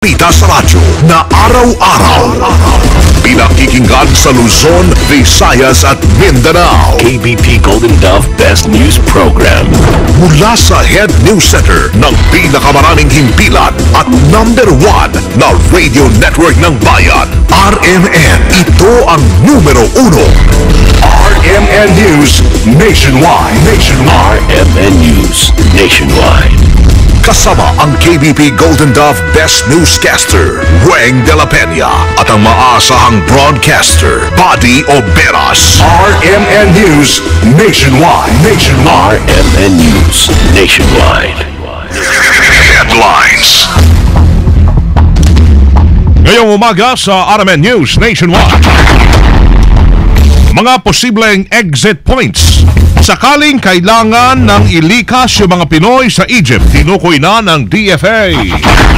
balita sa radyo na araw-araw. Pinakikinggan sa Luzon, Visayas at Mindanao. KBP Golden Dove Best News Program. Mula sa Head News Center ng pinakamaraming himpilan at #1 na radio network ng bayan, RMN. Ito ang numero 1. RMN News Nationwide. RMN News Nationwide. Kasama ang KBP Golden Dove Best Newscaster, Weng de la Peña, at ang maasahang broadcaster, Buddy Oberas. RMN News Nationwide. RMN News Nationwide. Headlines. Ngayong umaga sa RMN News Nationwide. Mga posibleng exit points. Sakaling kailangan ng ilikas yung mga Pinoy sa Egypt, tinukoy na ng DFA.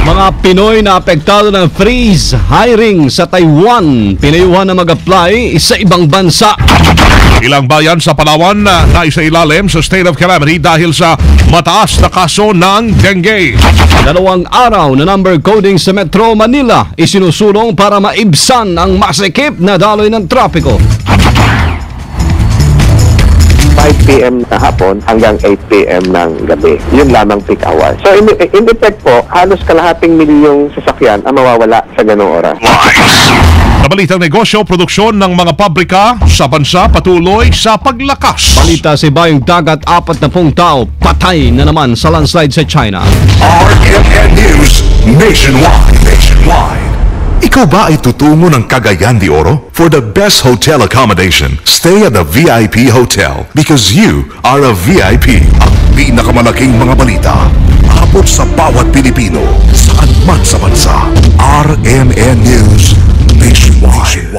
Mga Pinoy na apektado ng freeze hiring sa Taiwan, pinayuhan na mag-apply sa ibang bansa. Ilang bayan sa Palawan na naisailalim sa state of calamity dahil sa mataas na kaso ng dengue. 2 araw na number coding sa Metro Manila isinusulong para maibsan ang masikip na daloy ng trapiko. 5 p.m. na hapon hanggang 8 p.m. ng gabi. Yun lamang peak hours. So in effect po, halos kalahating milyong sasakyan ang mawawala sa ganung oras. Nabalitang negosyo, produksyon ng mga pabrika sa bansa patuloy sa paglakas. Balita sa Bayong Dagat, 40 tao patay na naman sa landslide sa China. RMN News Nationwide. Ikaw ba ay tutungo ng Cagayan de Oro? For the best hotel accommodation, stay at the VIP Hotel because you are a VIP. Ang pinakamalaking mga balita, abot sa bawat Pilipino, saan man sa bansa. RMN News Nationwide.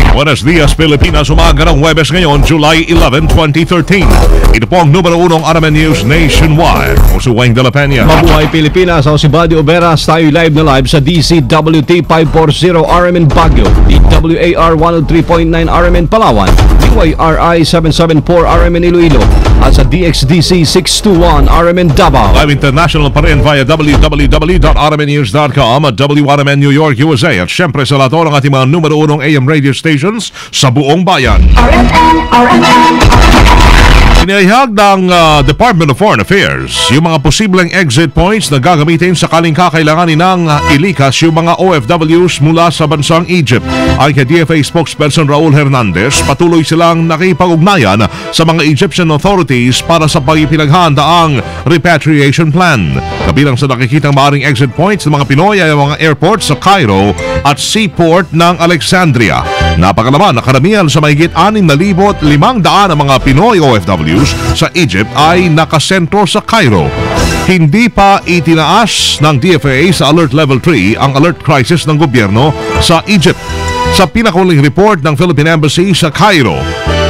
Buenos Dias, Pilipinas. Umaga ng Huwebes ngayon, July 11, 2013. Ito po ang numero 1 RMN News Nationwide. Ako si Weng de la Peña. Mabuhay Pilipinas, ako si Buddy Oberas. Tayo live na live sa DCWT 540 RMN Baguio, DWAR 103.9 RMN Palawan, DYRI 774 RMN Iloilo, at sa DXDC 621 RMN Davao. Live international pa rin via www.rmnnews.com at W1MN New York, USA. At syempre sa lahat ng ating mga numero 1 AM radio stations sa buong bayan. Inihayag ng Department of Foreign Affairs yung mga posibleng exit points na gagamitin sakaling kakailanganin ng ilikas yung mga OFWs mula sa bansang Egypt. Ay kay DFA spokesperson Raul Hernandez, patuloy silang nakipag-ugnayan sa mga Egyptian authorities para sa pagpinaghandaang repatriation plan. Kabilang sa nakikitang maaaring exit points ng mga Pinoy ay mga airports sa Cairo at seaport ng Alexandria. Napakalaman na karamihan sa mahigit 6,500 ang mga Pinoy OFWs sa Egypt ay nakasentro sa Cairo. Hindi pa itinaas ng DFA sa Alert Level 3 ang alert crisis ng gobyerno sa Egypt. Sa pinakahuling report ng Philippine Embassy sa Cairo,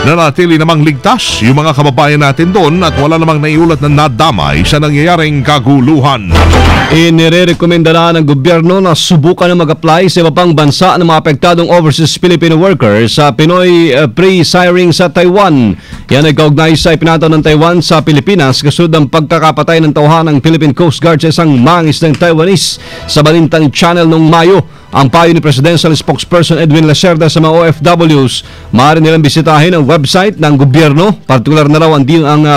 nanatili namang ligtas yung mga kababayan natin doon at wala namang naiulat na nadamay sa nangyayaring kaguluhan. Inirekomenda na ng gobyerno na subukan na mag-apply sa iba pang bansa ng mga apektadong overseas Filipino workers sa Pinoy pre-hiring sa Taiwan. Yan ay kaugnay sa ipinataw ng Taiwan sa Pilipinas kasunod ng pagkakapatay ng tauhan ng Philippine Coast Guard sa isang mangisdang Taiwanese sa Balintang Channel noong Mayo. Ang payo ni Presidential Spokesperson Edwin Lacerda sa mga OFWs, maaari nilang bisitahin ang website ng gobyerno, partikular na raw ang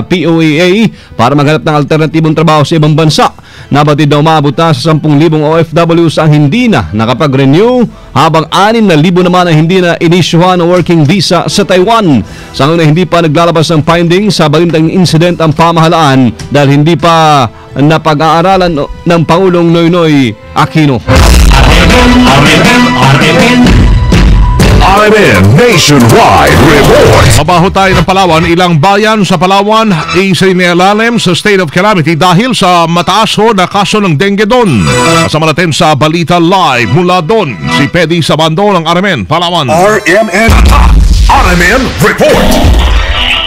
POEA, para maghanap ng alternatibong trabaho sa ibang bansa. Nabatid na umabot na sa 10,000 OFWs ang hindi na nakapag-renew, habang 6,000 naman ang hindi na inisyuhan ng working visa sa Taiwan. Sa ngayon na hindi pa naglalabas ng findings sa balintang incident ang pamahalaan dahil hindi pa napag-aaralan ng Pangulong Noynoy Aquino. RMN Nationwide Report. Mabaho tayo ng Palawan. Ilang bayan sa Palawan isinilalim sa state of calamity dahil sa mataas na kaso ng dengue doon. Kasama natin sa Balita Live mula doon si Pedi Sabando ng RMN Palawan. RMN Report.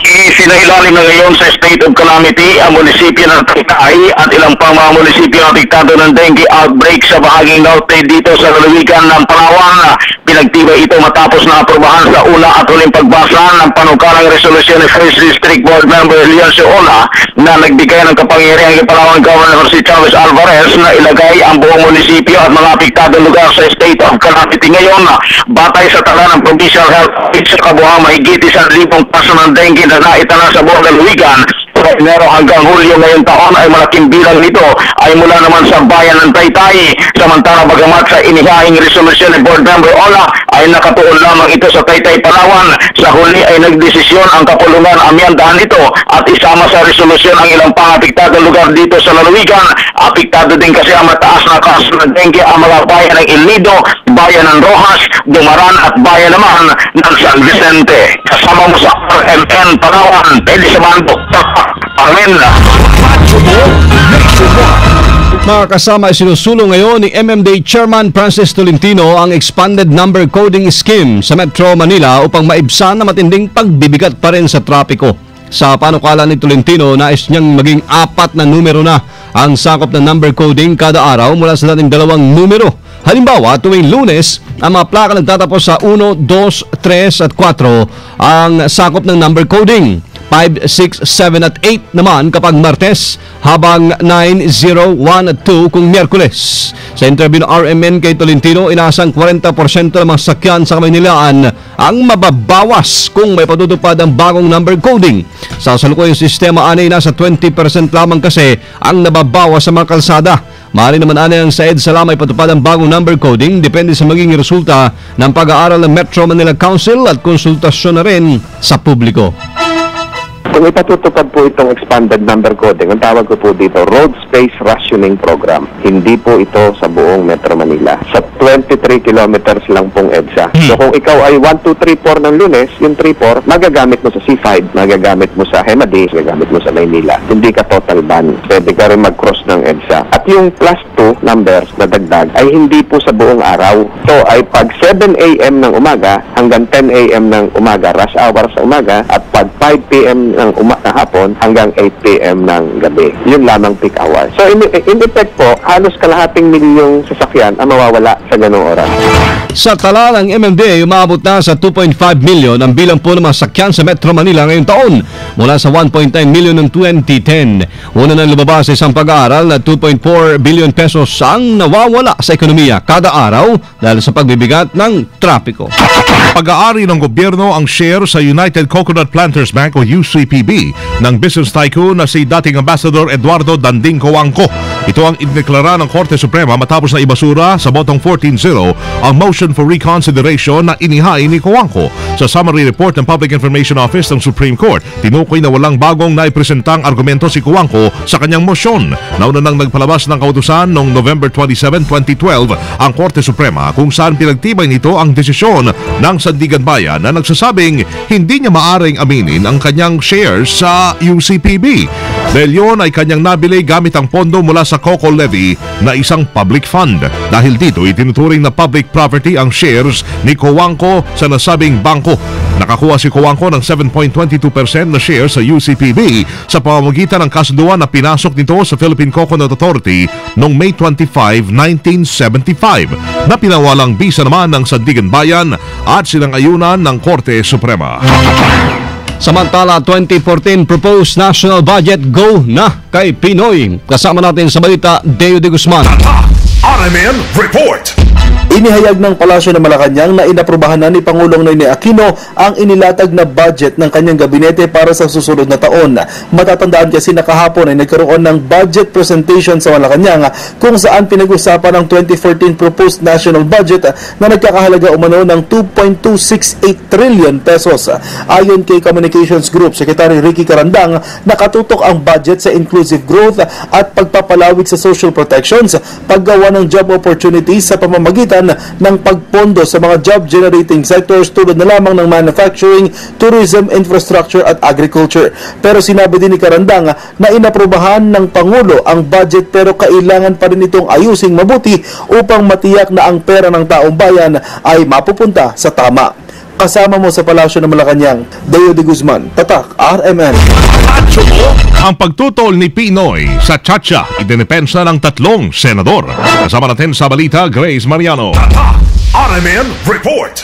Isinailalim na ngayon sa state of calamity ang munisipyo ng Taytay at ilang pang mga munisipyo na apektado ng dengue outbreak sa bahaging norte dito sa lalawigan ng Palawan. Pinagtibay ito matapos na aprubahan sa una at huling pagbasa ng panukalang resolusyon ni 1st District Board Member Leoncio Ola na nagbigay ng kapangyarihan kay Palawan Governor si Chavez Alvarez na ilagay ang buong munisipyo at mga apektadong lugar sa state of calamity ngayon. Batay sa tala ng Provincial Health Office sa kabuhang mahigit 1,000 kaso ng dengue na naitala sa buong lalawigan Enero hanggang Hulyo ngayong taon ay malaking bilang nito ay mula naman sa bayan ng Taytay. Samantala bagamat sa inihahing resolusyon ni Board Member Ola ay nakatuon lamang ito sa Taytay, Palawan. Sa huli ay nagdesisyon ang kapulungan amyandahan ito at isama sa resolusyon ang ilang pang-apektadong lugar dito sa lalawigan. Apektado din kasi ang mataas na kaso ng dengue ang mga bayan ng El Nido, bayan ng Rojas, Dumaran at bayan naman ng San Vicente. Kasama mo sa RMN Palawan, Pwede sa Mando. Amen. Mga kasama, sinusulong ngayon ni MMDA Chairman Francis Tolentino ang expanded number coding scheme sa Metro Manila upang maibsan na matinding pagbibigat pa rin sa trapiko. Sa panukala ni Tolentino, nais niyang maging 4 na numero na ang sakop ng number coding kada araw mula sa dating 2 numero. Halimbawa, tuwing Lunes, ang mga plaka nagtatapos sa 1, 2, 3 at 4 ang sakop ng number coding. 5, 6, 7 at 8 naman kapag Martes, habang 9, 0, 1 at 2 kung Miyerkules. Sa interview ng RMN kay Tolentino, inaasang 40% ng mga sakyan sa Kamaynilaan ang mababawas kung may patutupad ang bagong number coding. Sa kasalukuyang sistema, anay nasa 20% lamang kasi ang nababawas sa mga kalsada. Maaari naman anay ang sa EDSA lamang ipatupad ang bagong number coding depende sa magiging resulta ng pag-aaral ng Metro Manila Council at konsultasyon na rin sa publiko. Kung ipatutupad po itong expanded number coding, ang tawag ko po dito, Road Space Rationing Program. Hindi po ito sa buong Metro Manila. Sa 23 kilometers lang pong EDSA. So kung ikaw ay 1, 2, 3, 4 ng Lunes, yung 3, 4, magagamit mo sa C5, magagamit mo sa Hemadi, magagamit mo sa Maynila. Hindi ka total ban. Pwede ka rin mag-cross ng EDSA. At yung plus 2 numbers na dagdag ay hindi po sa buong araw. So ay pag 7 a.m. ng umaga hanggang 10 a.m. ng umaga, rush hour sa umaga, at pag 5 p.m. ng hapon hanggang 8 p.m. ng gabi. Yun lamang peak hour. So in effect po, halos kalahating milyong sasakyan ang mawawala sa ganung oras. Sa tala ng MMDA, umabot na sa 2.5 million ang bilang po ng mga sakyan sa Metro Manila ngayong taon mula sa 1.9 million noong 2010. Una nang lumabas sa isang pag-aaral na 2.4 billion pesos ang nawawala sa ekonomiya kada araw dahil sa pagbibigat ng trapiko. Pag-aari ng gobyerno ang share sa United Coconut Planters Bank o UCPB ng business tycoon na si dating Ambassador Eduardo Danding Cojuangco. Ito ang ideklara ng Korte Suprema matapos na ibasura sa botong 14-0 ang motion for reconsideration na inihain ni Cojuangco. Sa summary report ng Public Information Office ng Supreme Court, tinukoy na walang bagong naipresentang argumento si Cojuangco sa kanyang motion. Nauna nang nagpalabas ng kautusan noong November 27, 2012 ang Korte Suprema kung saan pinagtibay nito ang desisyon ng Sandigan Bayan na nagsasabing hindi niya maaring aminin ang kanyang shares sa UCPB. Dahil yun ay kanyang nabili gamit ang pondo mula sa Coco Levy na isang public fund. Dahil dito itinuturing na public property ang shares ni Cojuangco sa nasabing bangko. Nakakuha si Cojuangco ng 7.22% na shares sa UCPB sa pamamagitan ng kasunduan na pinasok nito sa Philippine Coconut Authority noong May 25, 1975 na pinawalang bisa naman ng Sandigan Bayan at sinangayunan ng Korte Suprema. Samantala, 2014 proposed national budget go na kay Pinoy. Kasama natin sa balita, Deo de Guzman. RMN Report! Inihayag ng Palasyo ng Malacanang na inaprubahan na ni Pangulong Noynoy Aquino ang inilatag na budget ng kanyang gabinete para sa susunod na taon. Matatandaan kasi na kahapon ay nagkaroon ng budget presentation sa Malacanang kung saan pinag-usapan ang 2014 proposed national budget na nagkakahalaga umano ng 2.268 trillion pesos. Ayon kay Communications Group Secretary Ricky Carandang, nakatutok ang budget sa inclusive growth at pagpapalawig sa social protections, paggawa ng job opportunities sa pamamagitan ng pagpondo sa mga job-generating sectors tulad na lamang ng manufacturing, tourism, infrastructure at agriculture. Pero sinabi din ni Carandang na inaprubahan ng Pangulo ang budget pero kailangan pa rin itong ayusing mabuti upang matiyak na ang pera ng taong bayan ay mapupunta sa tama. Kasama mo sa Palasyo ng Malacanang, Deo de Guzman, Tatak, RMN. Ang pagtutol ni Pinoy sa Chacha, idinepensa ng 3 senador. Kasama natin sa balita, Grace Mariano. RMN Report.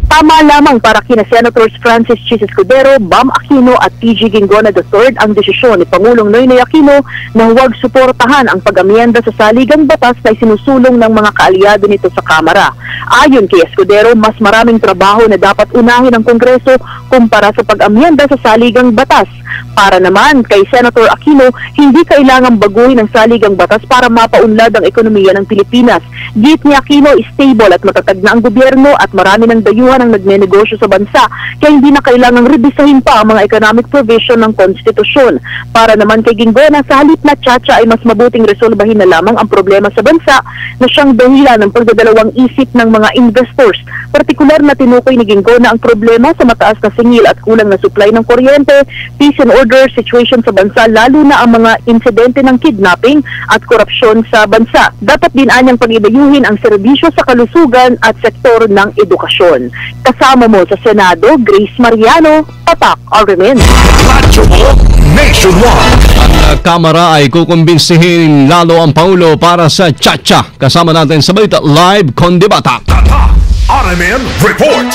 Tama lamang para kina Senators Francis Chis Escudero, Bam Aquino at TG Ginggona III ang desisyon ni Pangulong Noynoy Aquino na huwag suportahan ang pag-amyenda sa saligang batas na isinusulong ng mga kaalyado nito sa Kamara. Ayon kay Escudero, mas maraming trabaho na dapat unahin ng Kongreso kumpara sa pag-amyenda sa saligang batas. Para naman kay Senator Aquino, hindi kailangang baguhin ang saligang batas para mapaunlad ang ekonomiya ng Pilipinas. Git ni Aquino, stable at matatag na ang gobyerno at marami ng dayuhan ang nagnenegosyo sa bansa, kaya hindi na kailangang rebisahin pa ang mga economic provision ng konstitusyon. Para naman kay Ginggona, sa halip na tiyatsa ay mas mabuting resolbahin na lamang ang problema sa bansa na siyang dahilan ng pagdadalawang isip ng mga investors. Partikular na tinukoy ni Ginggona ang problema sa mataas na singil at kulang na supply ng kuryente, peace and order situation sa bansa, lalo na ang mga insidente ng kidnapping at korupsyon sa bansa. Dapat din anyang pag-ibayuhin ang serbisyo sa kalusugan at sektor ng edukasyon. Kasama mo sa Senado, Grace Mariano, Tatak RMN. Radyo mo nationwide. Ang Kamara ay kukumbinsihin lalo ang Pangulo para sa Chacha. Kasama natin sa balita live Kondibata. Tatak RMN Report.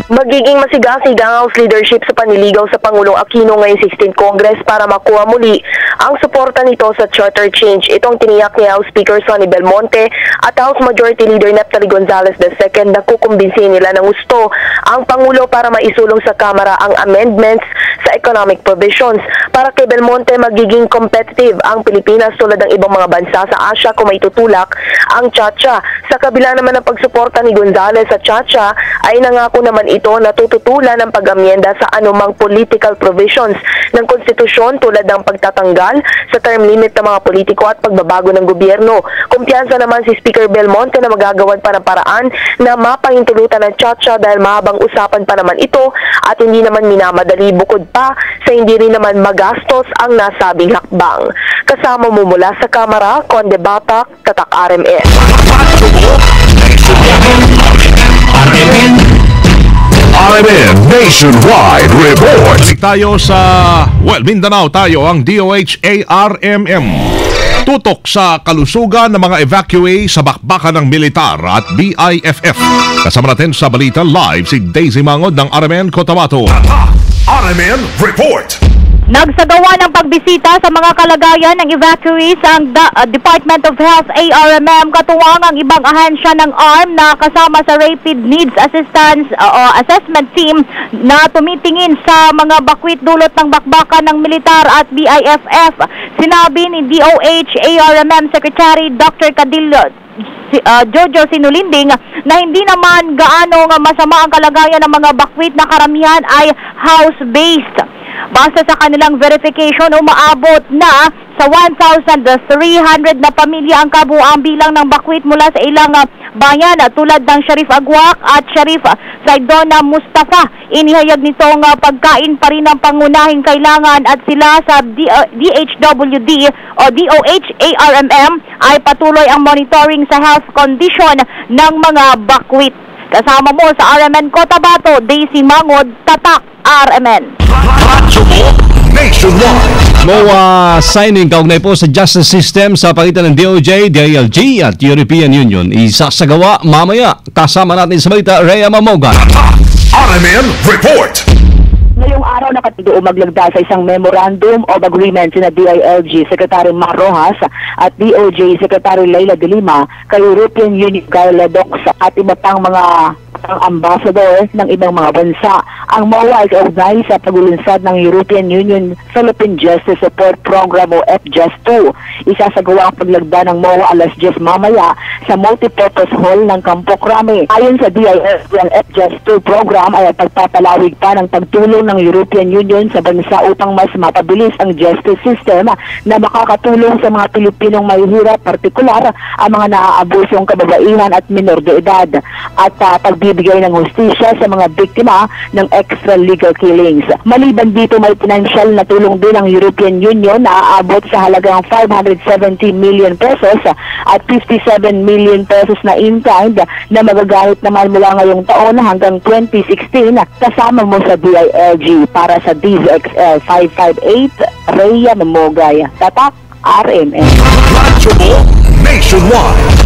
Magiging masigasig ang House leadership sa paniligaw sa Pangulong Aquino ngayong 16th Congress para makuha muli ang suporta nito sa charter change. Itong tiniyak ni House Speaker Sonny Belmonte at House Majority Leader Neftali Gonzales II na kukumbinsihin nila ng gusto ang Pangulo para maisulong sa Kamara ang amendments sa economic provisions. Para kay Belmonte, magiging competitive ang Pilipinas tulad ng ibang mga bansa sa Asia kung may tutulak ang Chacha. Sa kabila naman ng pagsuporta ni Gonzales sa Chacha, ay nangako naman ito na tututulan ng pag-amyenda sa anumang political provisions ng konstitusyon tulad ng pagtatanggal sa term limit ng mga politiko at pagbabago ng gobyerno. Kumpiyansa naman si Speaker Belmonte na magagawan pa ng paraan na mapahintulutan ng Chacha dahil mahabang usapan pa naman ito at hindi naman minamadali, bukod pa sa hindi rin naman magastos ang nasabing hakbang. Kasama mo mula sa Kamara, Conde Batak, Tatak RMN. RMN Nationwide Report. Balik tayo sa, Mindanao tayo, ang DOH-ARMM. Tutok sa kalusugan ng mga evacuee sa bakbakan ng militar at BIFF. Kasama natin sa balita live si Daisy Mangod ng RMN Cotabato. RMN Report. Nagsagawa ng pagbisita sa mga kalagayan ng evacuees ang Department of Health ARMM katuwang ang ibang ahensya ng ARM na kasama sa Rapid Needs Assistance Assessment Team na tumitingin sa mga bakwit dulot ng bakbakan ng militar at BIFF. Sinabi ni DOH ARMM Secretary Dr. Cadillo Jojo Sinulinding na hindi naman gaano masama ang kalagayan ng mga bakwit na karamihan ay house-based. Basta sa kanilang verification, umaabot na sa 1,300 na pamilya ang kabuang bilang ng bakwit mula sa ilang bayan tulad ng Sharif Agwak at Sharif Saidona Mustafa. Inihayag nitong pagkain pa rin ang pangunahing kailangan at sila sa DHWD o DOH-ARMM ay patuloy ang monitoring sa health condition ng mga bakwit. Kasama mo sa RMN Cotabato, Daisy Mangod, Tatak RMN. MOA signing kaugnay po sa justice system sa pagitan ng DOJ, DILG at European Union. Isasagawa mamaya. Kasama natin sa balita, Rhea Mamogan. RMN Report. Ngayong araw nakatudo maglagda sa isang memorandum of agreement sina DILG Secretary Mar Rojas at DOJ Secretary Leila de Lima kay European Union Guy Ledox at iba pang mga ambassador ng ibang mga bansa. Ang MOA ay kaugnay sa paglulunsad ng European Union Philippine Justice Support Program o FJUST-2. Isasagawa ang paglagda ng MOA alas 10 mamaya sa multipurpose hall ng Campo Crame. Ayon sa DILG, ang FJUST-2 program ay pagpapalawig pa ng pagtulong ng European Union sa bansa upang mas mapabilis ang justice system na makakatulong sa mga Pilipinong mahihirap, partikular ang mga naaabusong kababaihan at minor de edad at pagbibigay ng hustisya sa mga biktima ng extralegal killings. Maliban dito, may financial na tulong din ng European Union na aabot sa halagang 570 million pesos at 57 million pesos na in-kind na magagamit naman mula ngayong taon hanggang 2016 kasama mo sa DILG. Para sa DZXL 558, Rhea Mamogay, Tatak RMN. Nationwide.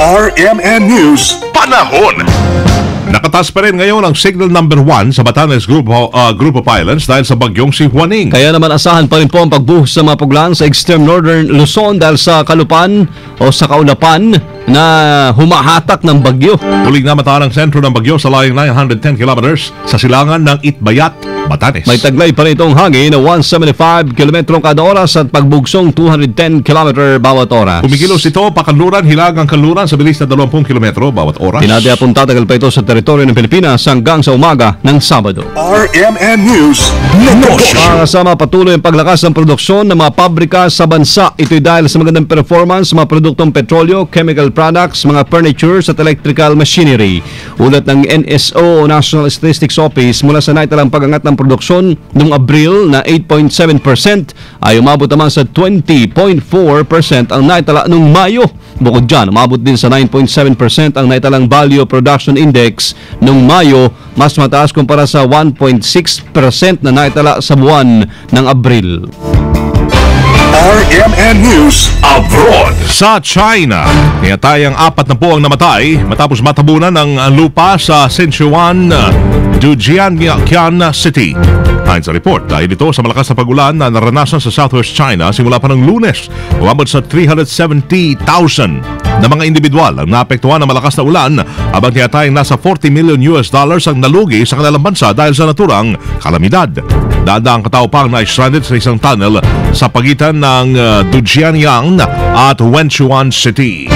RMN News Panahon. Nakataas pa rin ngayon ang signal number 1 sa Batanes Group of Islands dahil sa bagyong si Juaning. Kaya naman asahan pa rin po ang pagbuhos sa mga puglan sa extreme northern Luzon dahil sa kalupan o sa kaulapan na humahatak ng bagyo. Huling namataan ang sentro ng bagyo sa layong 910 kilometers sa silangan ng Itbayat, Batanes. May taglay pa rin itong hangin na 175 km kada oras at pagbugsong 210 km bawat oras. Kumikilos ito pakanluran, hilag ang kanluran sa bilis na 20 km bawat oras. Tinataya pong tatagal pa ito sa teritoryo ng Pilipinas hanggang sa umaga ng Sabado. RMN News Negosyo. Kasama patuloy ang paglakas ng produksyon ng mga pabrika sa bansa. Ito'y dahil sa magandang performance sa mga produktong petrolyo, chemical products, mga furnitures at electrical machinery. Ulat ng NSO o National Statistics Office mula sa naitalang pag-angat ng produksyon noong Abril na 8.7% ay umabot naman sa 20.4% ang naitala noong Mayo. Bukod dyan, umabot din sa 9.7% ang naitalang Value Production Index noong Mayo, mas mataas kumpara sa 1.6% na naitala sa buwan ng Abril. RMN News Abroad. Sa China, niyatayang 4 ang namatay matapos matabunan ng lupa sa Sichuan, Dujianqian City. Ayon sa report, dahil ito sa malakas na pagulan na naranasan sa Southwest China simula pa ng Lunes, umabot sa 370,000 na mga individual ang naapektuhan ng malakas na ulan, habang tiyatayang nasa $40 million ang nalugi sa kanilang bansa dahil sa naturang kalamidad. Daang katao pang na-stranded sa isang tunnel sa pagitan ng Dujianyang at Wenchuan City.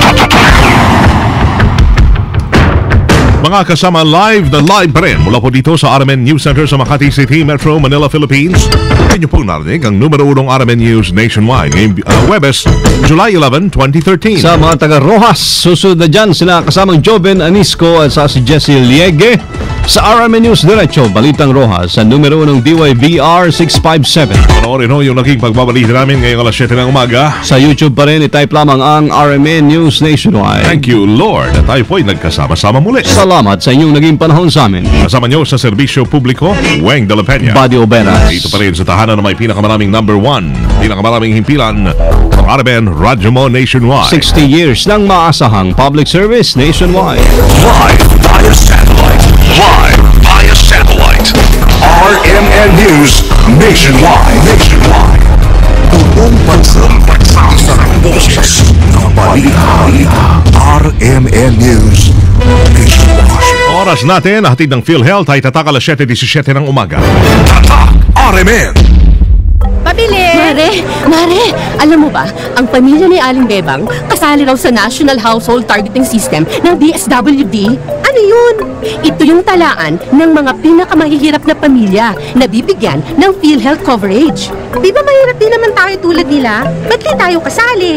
Mga kasama live pa rin mula po dito sa RMN News Center sa Makati City, Metro Manila, Philippines. Inyo pong narinig ang numero 1 RMN News nationwide ngayong Huwebes, July 11, 2013. Sa mga taga-Rojas, susunod na dyan sila kasamang Joven Anisco at sa si Jessie Liege. Sa RMN News Diretso, Balitang Rojas, sa numero 1 ng DYVR 657. Panoorin ho yung naging pagbabalita namin ngayong alas 7 ng umaga. Sa YouTube pa rin, itype lamang ang RMN News Nationwide. Thank you, Lord, at tayo po'y nagkasama-sama muli. Salamat sa inyong naging panahon sa amin. Kasama nyo sa serbisyo publiko, Weng de la Peña. Buddy Oberas. Dito pa rin sa tahanan na may pinakamaraming number 1, pinakamaraming himpilan, ang RMN Radyo Mo Nationwide. 60 years ng maasahang public service nationwide. Live via satellite. Live via satellite. RMN News Nationwide. Buong bansa. Isang boses ng balita. RMN News Nationwide. Oras natin, hatid ng PhilHealth ay tatak alas 7:17 ng umaga. Tatak RMN. Pabili! Mare, alam mo ba, ang pamilya ni Aling Bebang kasali raw sa National Household Targeting System ng DSWD. Ano yun? Ito yung talaan ng mga pinakamahihirap na pamilya na bibigyan ng PhilHealth coverage. Di ba mahirap din naman tayo tulad nila? Ba't di tayo kasali?